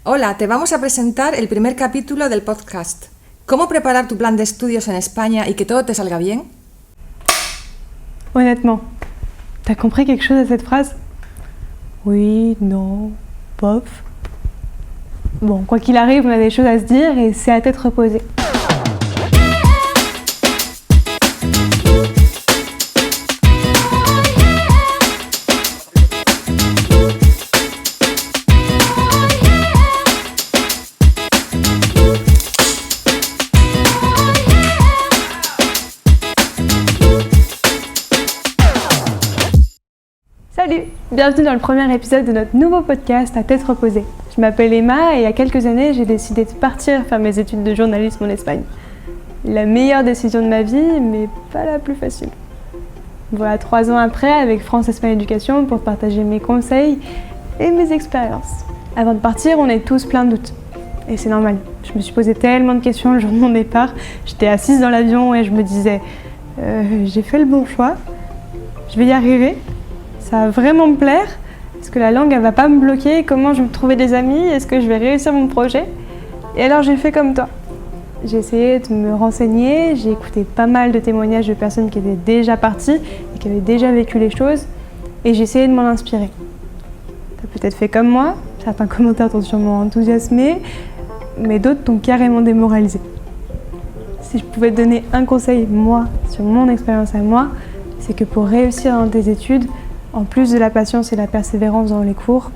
Hola, te vamos a presentar el primer capítulo del podcast. ¿Cómo preparar tu plan de estudios en España y que todo te salga bien? Honnêtement, t'as compris quelque chose à cette phrase? Oui, non, bof. Bon, quoi qu'il arrive, on a des choses à se dire et c'est à tête reposée. Salut! Bienvenue dans le premier épisode de notre nouveau podcast à tête reposée. Je m'appelle Emma et il y a quelques années, j'ai décidé de partir faire mes études de journalisme en Espagne. La meilleure décision de ma vie, mais pas la plus facile. Voilà 3 ans après, avec France Espagne Éducation, pour partager mes conseils et mes expériences. Avant de partir, on est tous plein de doutes. Et c'est normal. Je me suis posé tellement de questions le jour de mon départ. J'étais assise dans l'avion et je me disais j'ai fait le bon choix, je vais y arriver. Ça va vraiment me plaire? Est-ce que la langue elle va pas me bloquer? Comment je vais me trouver des amis? Est-ce que je vais réussir mon projet? Et alors j'ai fait comme toi. J'ai essayé de me renseigner, j'ai écouté pas mal de témoignages de personnes qui étaient déjà parties et qui avaient déjà vécu les choses et j'ai essayé de m'en inspirer. T'as peut-être fait comme moi, certains commentaires t'ont sûrement enthousiasmé, mais d'autres t'ont carrément démoralisé. Si je pouvais te donner un conseil, moi, sur mon expérience à moi, c'est que pour réussir dans tes études, en plus de la patience et la persévérance dans les cours,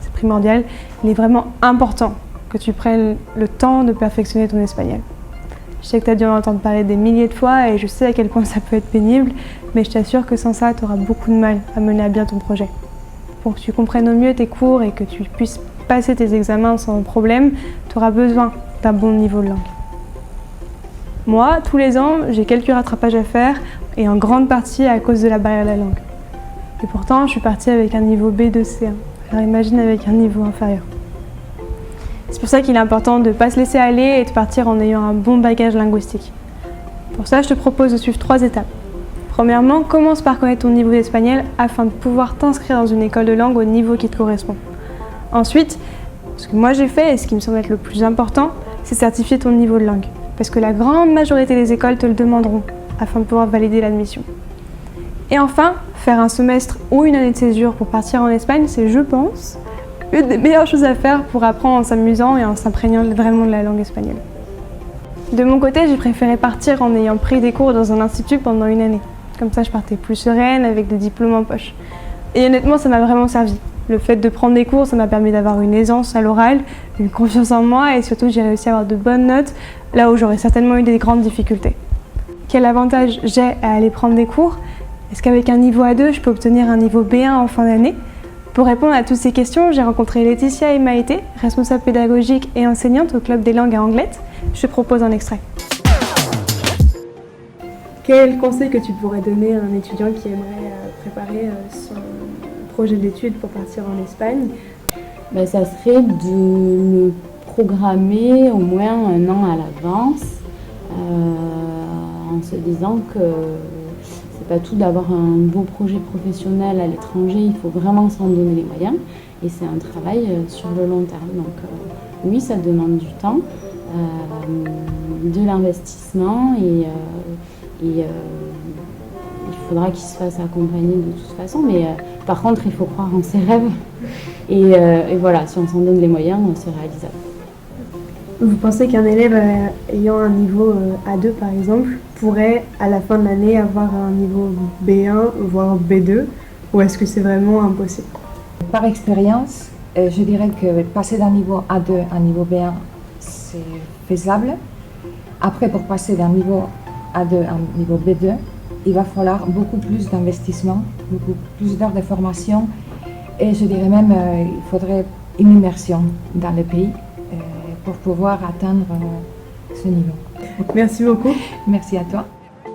c'est primordial, il est vraiment important que tu prennes le temps de perfectionner ton espagnol. Je sais que tu as dû en entendre parler des milliers de fois et je sais à quel point ça peut être pénible, mais je t'assure que sans ça, tu auras beaucoup de mal à mener à bien ton projet. Pour que tu comprennes au mieux tes cours et que tu puisses passer tes examens sans problème, tu auras besoin d'un bon niveau de langue. Moi, tous les ans, j'ai quelques rattrapages à faire et en grande partie à cause de la barrière de la langue. Et pourtant, je suis partie avec un niveau B2C1. Alors imagine avec un niveau inférieur. C'est pour ça qu'il est important de ne pas se laisser aller et de partir en ayant un bon bagage linguistique. Pour ça, je te propose de suivre 3 étapes. Premièrement, commence par connaître ton niveau d'espagnol afin de pouvoir t'inscrire dans une école de langue au niveau qui te correspond. Ensuite, ce que moi j'ai fait et ce qui me semble être le plus important, c'est certifier ton niveau de langue. Parce que la grande majorité des écoles te le demanderont afin de pouvoir valider l'admission. Et enfin, faire un semestre ou une année de césure pour partir en Espagne, c'est, je pense, une des meilleures choses à faire pour apprendre en s'amusant et en s'imprégnant vraiment de la langue espagnole. De mon côté, j'ai préféré partir en ayant pris des cours dans un institut pendant une année. Comme ça, je partais plus sereine, avec des diplômes en poche. Et honnêtement, ça m'a vraiment servi. Le fait de prendre des cours, ça m'a permis d'avoir une aisance à l'oral, une confiance en moi et surtout, j'ai réussi à avoir de bonnes notes, là où j'aurais certainement eu des grandes difficultés. Quel avantage j'ai à aller prendre des cours? Est-ce qu'avec un niveau A2, je peux obtenir un niveau B1 en fin d'année? Pour répondre à toutes ces questions, j'ai rencontré Laetitia et Maïté, responsables pédagogiques et enseignantes au Club des langues à Anglet. Je te propose un extrait. Quel conseil que tu pourrais donner à un étudiant qui aimerait préparer son projet d'études pour partir en Espagne? Ça serait de le programmer au moins 1 an à l'avance, en se disant que c'est pas tout d'avoir un beau projet professionnel à l'étranger, il faut vraiment s'en donner les moyens et c'est un travail sur le long terme. Donc oui, ça demande du temps, de l'investissement et il faudra qu'il se fasse accompagner de toute façon, mais par contre il faut croire en ses rêves et voilà, si on s'en donne les moyens, c'est réalisable. Vous pensez qu'un élève ayant un niveau A2 par exemple pourrait à la fin de l'année avoir un niveau B1 voire B2 ou est-ce que c'est vraiment impossible? Par expérience, je dirais que passer d'un niveau A2 à un niveau B1, c'est faisable. Après, pour passer d'un niveau A2 à un niveau B2, il va falloir beaucoup plus d'investissement, beaucoup plus d'heures de formation et je dirais même il faudrait une immersion dans le pays pour pouvoir atteindre ce niveau. Merci beaucoup. Merci à toi.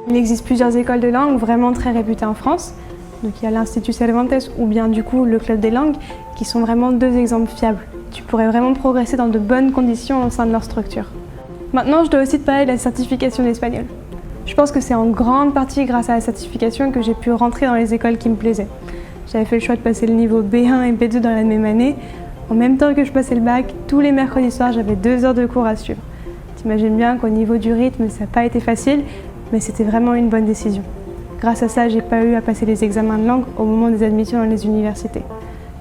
Il existe plusieurs écoles de langue vraiment très réputées en France. Donc il y a l'Institut Cervantes ou bien du coup le Club des langues qui sont vraiment 2 exemples fiables. Tu pourrais vraiment progresser dans de bonnes conditions au sein de leur structure. Maintenant, je dois aussi te parler de la certification d'espagnol. Je pense que c'est en grande partie grâce à la certification que j'ai pu rentrer dans les écoles qui me plaisaient. J'avais fait le choix de passer le niveau B1 et B2 dans la même année. En même temps que je passais le bac, tous les mercredis soirs, j'avais 2 heures de cours à suivre. T'imagines bien qu'au niveau du rythme, ça n'a pas été facile, mais c'était vraiment une bonne décision. Grâce à ça, j'ai pas eu à passer les examens de langue au moment des admissions dans les universités.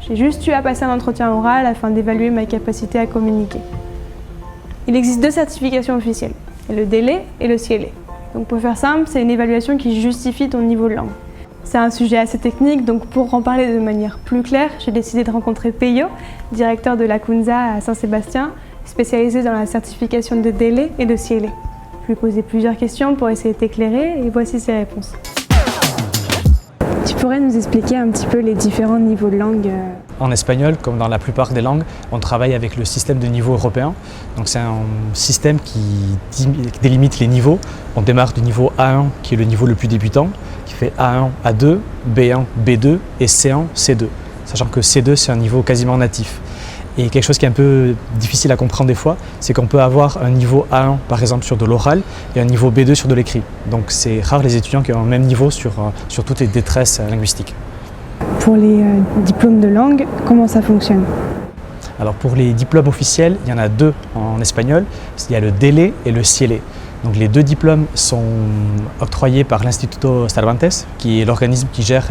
J'ai juste eu à passer un entretien oral afin d'évaluer ma capacité à communiquer. Il existe 2 certifications officielles, le DELE et le CIELE. Donc pour faire simple, c'est une évaluation qui justifie ton niveau de langue. C'est un sujet assez technique, donc pour en parler de manière plus claire, j'ai décidé de rencontrer Peyo, directeur de la CUNZA à Saint-Sébastien, spécialisé dans la certification de DELE et de CIELE. Je lui ai posé plusieurs questions pour essayer de t'éclairer et voici ses réponses. Tu pourrais nous expliquer un petit peu les différents niveaux de langue? En espagnol, comme dans la plupart des langues, on travaille avec le système de niveau européen. Donc c'est un système qui délimite les niveaux. On démarre du niveau A1, qui est le niveau le plus débutant, qui fait A1, A2, B1, B2 et C1, C2. Sachant que C2, c'est un niveau quasiment natif. Et quelque chose qui est un peu difficile à comprendre des fois, c'est qu'on peut avoir un niveau A1 par exemple sur de l'oral et un niveau B2 sur de l'écrit. Donc c'est rare les étudiants qui ont le même niveau sur toutes les détresses linguistiques. Pour les diplômes de langue, comment ça fonctionne? Alors pour les diplômes officiels, il y en a 2 en espagnol. Il y a le DELE et le CIELE. Donc les 2 diplômes sont octroyés par l'Instituto Cervantes, qui est l'organisme qui gère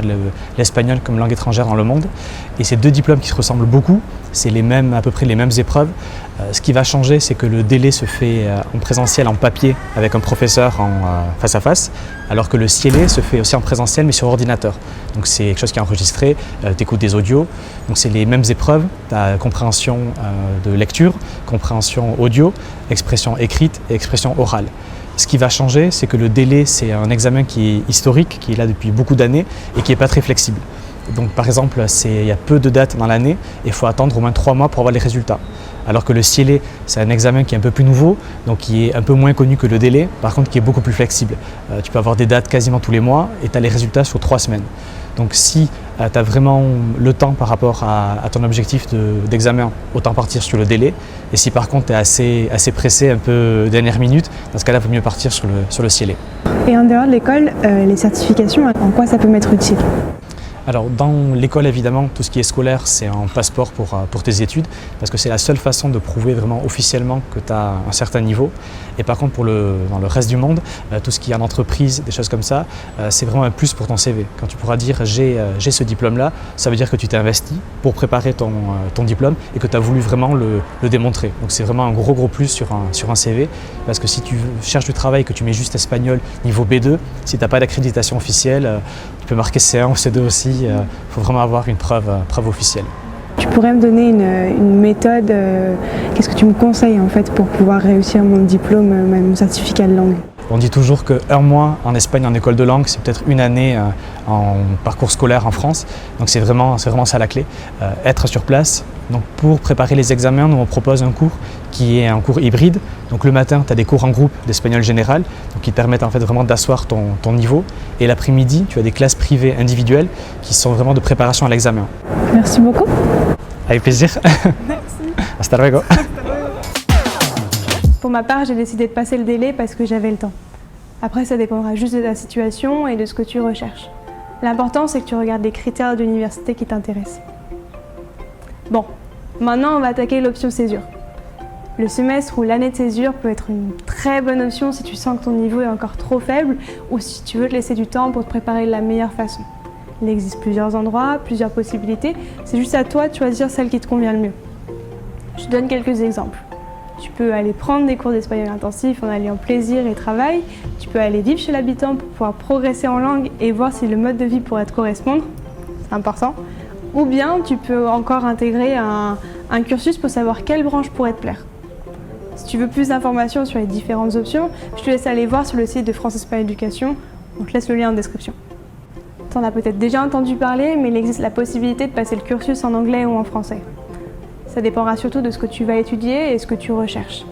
l'espagnol comme langue étrangère dans le monde. Et ces 2 diplômes qui se ressemblent beaucoup, c'est à peu près les mêmes épreuves. Ce qui va changer, c'est que le DELE se fait en présentiel, en papier, avec un professeur face à face, alors que le CIELE se fait aussi en présentiel, mais sur ordinateur. Donc c'est quelque chose qui est enregistré, tu écoutes des audios. Donc c'est les mêmes épreuves, tu as compréhension de lecture, compréhension audio, expression écrite et expression orale. Ce qui va changer, c'est que le DELE, c'est un examen qui est historique, qui est là depuis beaucoup d'années et qui n'est pas très flexible. Donc par exemple, il y a peu de dates dans l'année et il faut attendre au moins 3 mois pour avoir les résultats. Alors que le CIELE, c'est un examen qui est un peu plus nouveau, donc qui est un peu moins connu que le DELE, par contre qui est beaucoup plus flexible. Tu peux avoir des dates quasiment tous les mois et tu as les résultats sur 3 semaines. Donc si tu as vraiment le temps par rapport à ton objectif d'examen, autant partir sur le DELE. Et si par contre tu es assez pressé, un peu dernière minute, dans ce cas-là, il vaut mieux partir sur le CIELE. Et en dehors de l'école, les certifications, en quoi ça peut m'être utile? Alors dans l'école évidemment, tout ce qui est scolaire, c'est un passeport pour tes études parce que c'est la seule façon de prouver vraiment officiellement que tu as un certain niveau. Et par contre dans le reste du monde, tout ce qui est en entreprise, des choses comme ça, c'est vraiment un plus pour ton CV. Quand tu pourras dire j'ai ce diplôme-là, ça veut dire que tu t'es investi pour préparer ton diplôme et que tu as voulu vraiment le démontrer. Donc c'est vraiment un gros plus sur un CV parce que si tu cherches du travail et que tu mets juste espagnol niveau B2, si tu n'as pas d'accréditation officielle, tu peux marquer C1 ou C2 aussi. Il faut vraiment avoir une preuve officielle. Tu pourrais me donner une méthode, qu'est-ce que tu me conseilles en fait pour pouvoir réussir mon diplôme, mon certificat de langue? On dit toujours qu'un mois en Espagne en école de langue, c'est peut-être une année en parcours scolaire en France. Donc c'est vraiment ça la clé, être sur place. Donc pour préparer les examens, nous on propose un cours qui est un cours hybride. Donc le matin, tu as des cours en groupe d'espagnol général, donc qui permettent en fait vraiment d'asseoir ton niveau. Et l'après-midi, tu as des classes privées individuelles qui sont vraiment de préparation à l'examen. Merci beaucoup. Avec plaisir. Merci. Hasta luego. Pour ma part, j'ai décidé de passer le DELE parce que j'avais le temps. Après, ça dépendra juste de ta situation et de ce que tu recherches. L'important, c'est que tu regardes les critères d'université qui t'intéressent. Bon, maintenant on va attaquer l'option césure. Le semestre ou l'année de césure peut être une très bonne option si tu sens que ton niveau est encore trop faible ou si tu veux te laisser du temps pour te préparer de la meilleure façon. Il existe plusieurs endroits, plusieurs possibilités, c'est juste à toi de choisir celle qui te convient le mieux. Je te donne quelques exemples. Tu peux aller prendre des cours d'espagnol intensif en alliant plaisir et travail. Tu peux aller vivre chez l'habitant pour pouvoir progresser en langue et voir si le mode de vie pourrait te correspondre. C'est important. Ou bien tu peux encore intégrer un cursus pour savoir quelle branche pourrait te plaire. Si tu veux plus d'informations sur les différentes options, je te laisse aller voir sur le site de France Espagne Éducation. On te laisse le lien en description. Tu en as peut-être déjà entendu parler, mais il existe la possibilité de passer le cursus en anglais ou en français. Ça dépendra surtout de ce que tu vas étudier et ce que tu recherches.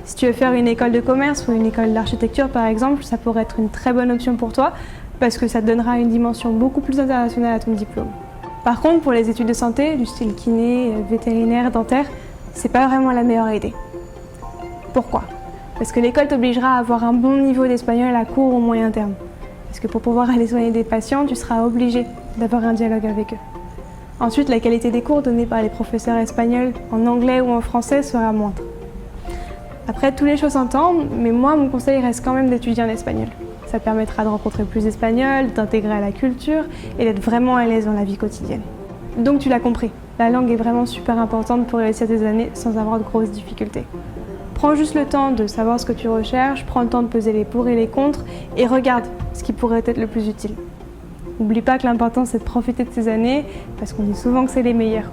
Si tu veux faire une école de commerce ou une école d'architecture par exemple, ça pourrait être une très bonne option pour toi parce que ça te donnera une dimension beaucoup plus internationale à ton diplôme. Par contre, pour les études de santé, du style kiné, vétérinaire, dentaire, c'est pas vraiment la meilleure idée. Pourquoi? Parce que l'école t'obligera à avoir un bon niveau d'espagnol à court ou moyen terme. Parce que pour pouvoir aller soigner des patients, tu seras obligé d'avoir un dialogue avec eux. Ensuite, la qualité des cours donnés par les professeurs espagnols en anglais ou en français sera moindre. Après, toutes les choses s'entendent, mais moi, mon conseil reste quand même d'étudier en espagnol. Ça permettra de rencontrer plus d'Espagnols, d'intégrer à la culture et d'être vraiment à l'aise dans la vie quotidienne. Donc tu l'as compris, la langue est vraiment super importante pour réussir tes années sans avoir de grosses difficultés. Prends juste le temps de savoir ce que tu recherches, prends le temps de peser les pour et les contre et regarde ce qui pourrait être le plus utile. N'oublie pas que l'important c'est de profiter de ces années parce qu'on dit souvent que c'est les meilleures.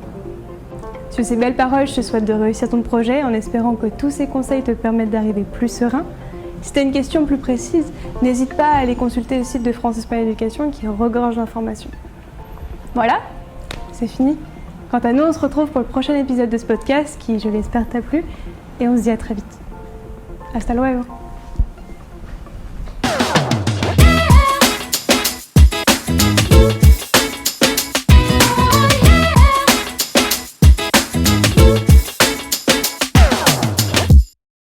Sur ces belles paroles, je te souhaite de réussir ton projet en espérant que tous ces conseils te permettent d'arriver plus serein. Si tu as une question plus précise, n'hésite pas à aller consulter le site de France Espagne Éducation qui regorge d'informations. Voilà, c'est fini. Quant à nous, on se retrouve pour le prochain épisode de ce podcast qui, je l'espère, t'a plu et on se dit à très vite. Hasta luego.